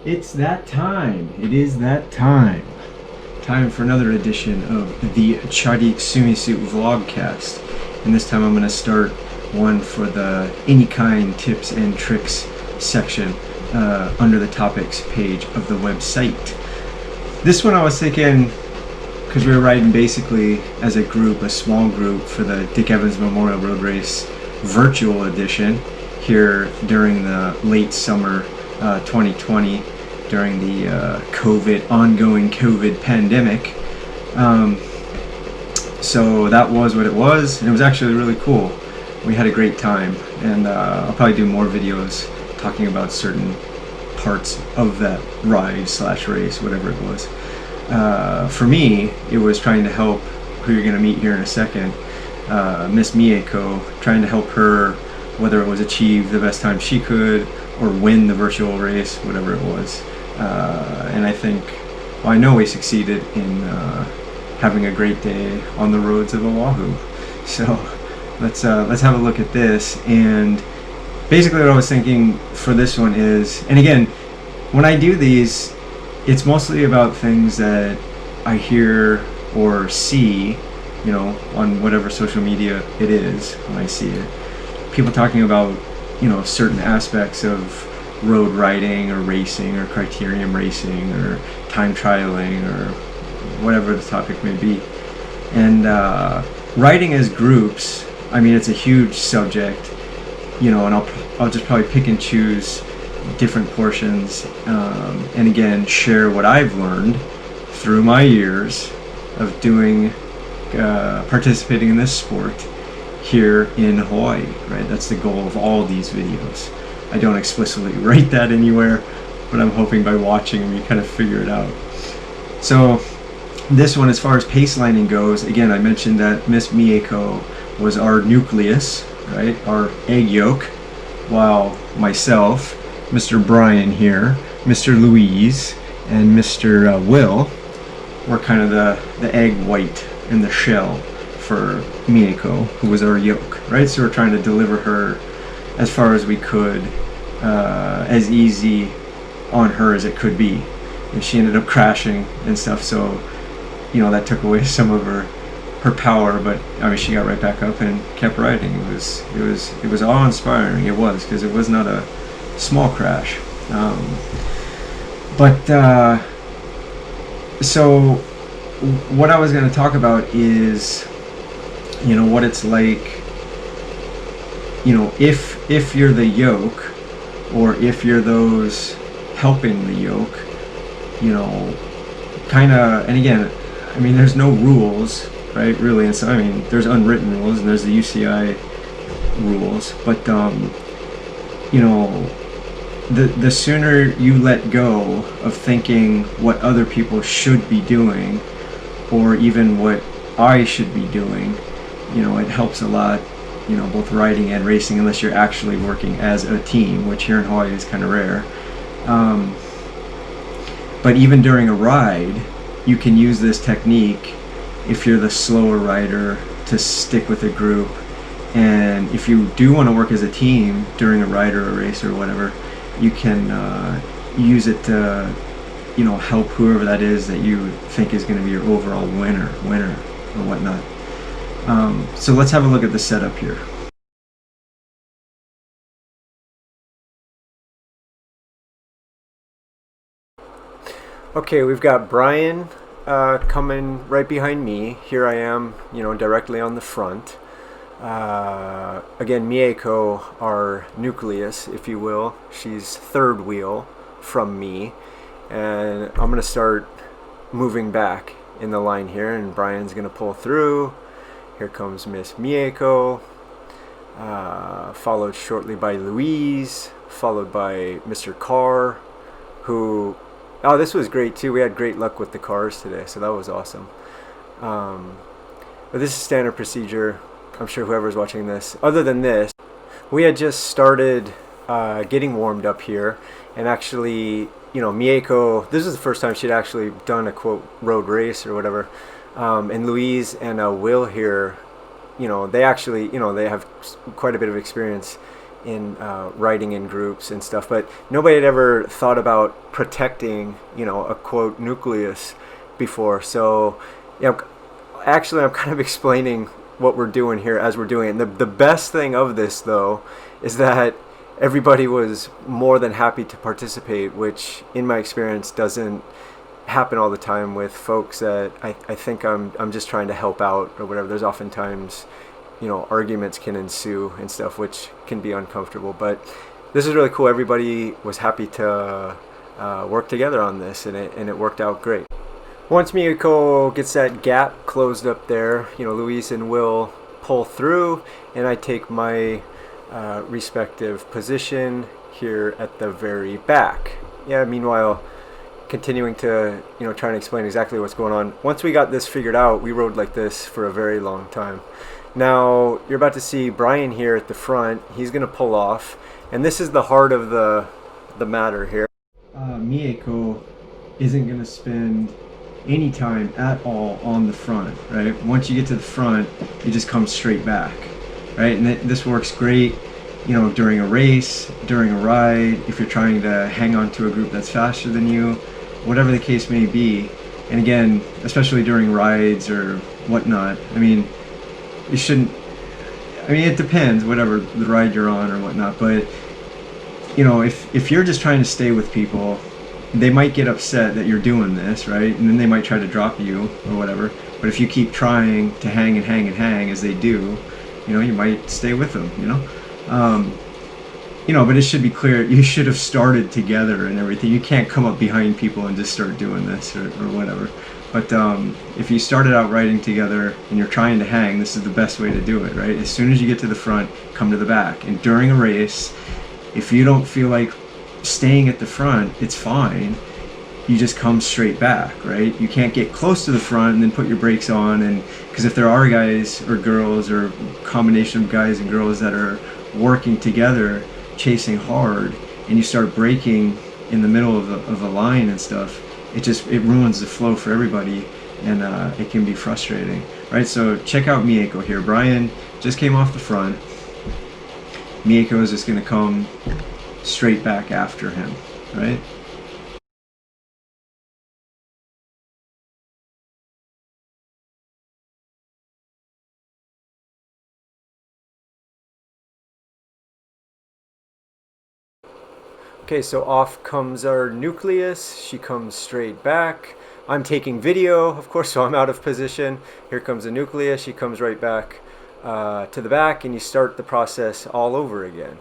It's that time. It is that time. Time for another edition of the Chadik Sumisu Vlogcast. And this time I'm going to start one for the any kind tips and tricks section under the topics page of the website. This one I was thinking, because we were riding basically as a group, a small group for the Dick Evans Memorial Road Race Virtual Edition here during the late summer 2020 during the ongoing COVID pandemic. So that was what it was, and it was actually really cool. We had a great time, and I'll probably do more videos talking about certain parts of that ride slash race, whatever it was. For me, it was trying to help who you're going to meet here in a second, Miss Mieko, trying to help her, whether it was achieve the best time she could or win the virtual race, whatever it was. And I think, well, I know we succeeded in having a great day on the roads of Oahu. So let's have a look at this. And basically what I was thinking for this one is, and again, when I do these, it's mostly about things that I hear or see, you know, on whatever social media it is when I see it. People talking about, you know, certain aspects of road riding or racing or criterium racing or time trialing or whatever the topic may be. And riding as groups, I mean, it's a huge subject, you know, and I'll just probably pick and choose different portions, and again share what I've learned through my years of doing participating in this sport here in Hawaii, right? That's the goal of all these videos. I don't explicitly write that anywhere, but I'm hoping by watching them you kind of figure it out. So this one, as far as pacelining goes, again, I mentioned that Miss Mieko was our nucleus, right? Our egg yolk, while myself, Mr. Brian here, Mr. Louise, and Mr. Will were kind of the egg white in the shell for Mieko, who was our yolk, right? So we're trying to deliver her as far as we could, as easy on her as it could be. And she ended up crashing and stuff, so, you know, that took away some of her power, but I mean, she got right back up and kept riding. It was awe-inspiring. It was, because it was not a small crash. So what I was going to talk about is, you know, what it's like, you know, if you're the yoke, or if you're those helping the yoke, you know, kind of. And again, I mean, there's no rules, right, really, and so, I mean, there's unwritten rules and there's the UCI rules, but you know, the sooner you let go of thinking what other people should be doing, or even what I should be doing, you know, it helps a lot, you know, both riding and racing, unless you're actually working as a team, which here in Hawaii is kind of rare. But even during a ride, you can use this technique if you're the slower rider to stick with a group. And if you do want to work as a team during a ride or a race or whatever, you can use it to, you know, help whoever that is that you think is going to be your overall winner or whatnot. So let's have a look at the setup here. Okay, we've got Brian coming right behind me. Here I am, you know, directly on the front. Again, Mieko, our nucleus, if you will, she's third wheel from me, and I'm going to start moving back in the line here, and Brian's going to pull through. Here comes Miss Mieko, followed shortly by Louise, followed by Mr. Carr, who, oh, this was great too. We had great luck with the cars today, so that was awesome. But this is standard procedure. I'm sure whoever's watching this, other than this, we had just started getting warmed up here, and actually, you know, Mieko, this is the first time she'd actually done a quote road race or whatever, and Louise and Will here, you know, they actually, you know, they have quite a bit of experience in riding in groups and stuff, but nobody had ever thought about protecting, a quote nucleus before. So, actually, I'm kind of explaining what we're doing here as we're doing it. And the best thing of this, though, is that everybody was more than happy to participate, which in my experience doesn't happen all the time with folks that I think I'm just trying to help out or whatever. There's oftentimes, arguments can ensue and stuff, which can be uncomfortable. But this is really cool. Everybody was happy to work together on this, and it worked out great. Once Miyako gets that gap closed up there, Louise and Will pull through, and I take my respective position here at the very back. Meanwhile, continuing to try and explain exactly what's going on. Once we got this figured out, we rode like this for a very long time. Now you're about to see Brian here at the front. He's gonna pull off, and this is the heart of the matter here. Miyako isn't gonna spend any time at all on the front, right? Once you get to the front, you just come straight back, right? And this works great, during a race, during a ride, if you're trying to hang on to a group that's faster than you, whatever the case may be. And again, especially during rides or whatnot, you shouldn't, it depends, whatever the ride you're on or whatnot, but if you're just trying to stay with people, they might get upset that you're doing this, right? And then they might try to drop you or whatever. But if you keep trying to hang and hang and hang as they do, you might stay with them, but it should be clear, you should have started together and everything. You can't come up behind people and just start doing this or whatever. But if you started out riding together and you're trying to hang, this is the best way to do it, right? As soon as you get to the front, come to the back. And during a race, if you don't feel like staying at the front, it's fine. You just come straight back, right? You can't get close to the front and then put your brakes on, and because if there are guys or girls or combination of guys and girls that are working together chasing hard, and you start braking in the middle of a line and stuff, it ruins the flow for everybody, and it can be frustrating, right? So check out Miyako here. Brian just came off the front. Miyako is just going to come straight back after him, right? Okay, so off comes our Nucleus. She comes straight back. I'm taking video, of course, so I'm out of position. Here comes the Nucleus. She comes right back to the back, and you start the process all over again,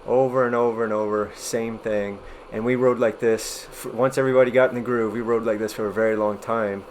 over and over and over, same thing. And we rode like this, once everybody got in the groove, we rode like this for a very long time.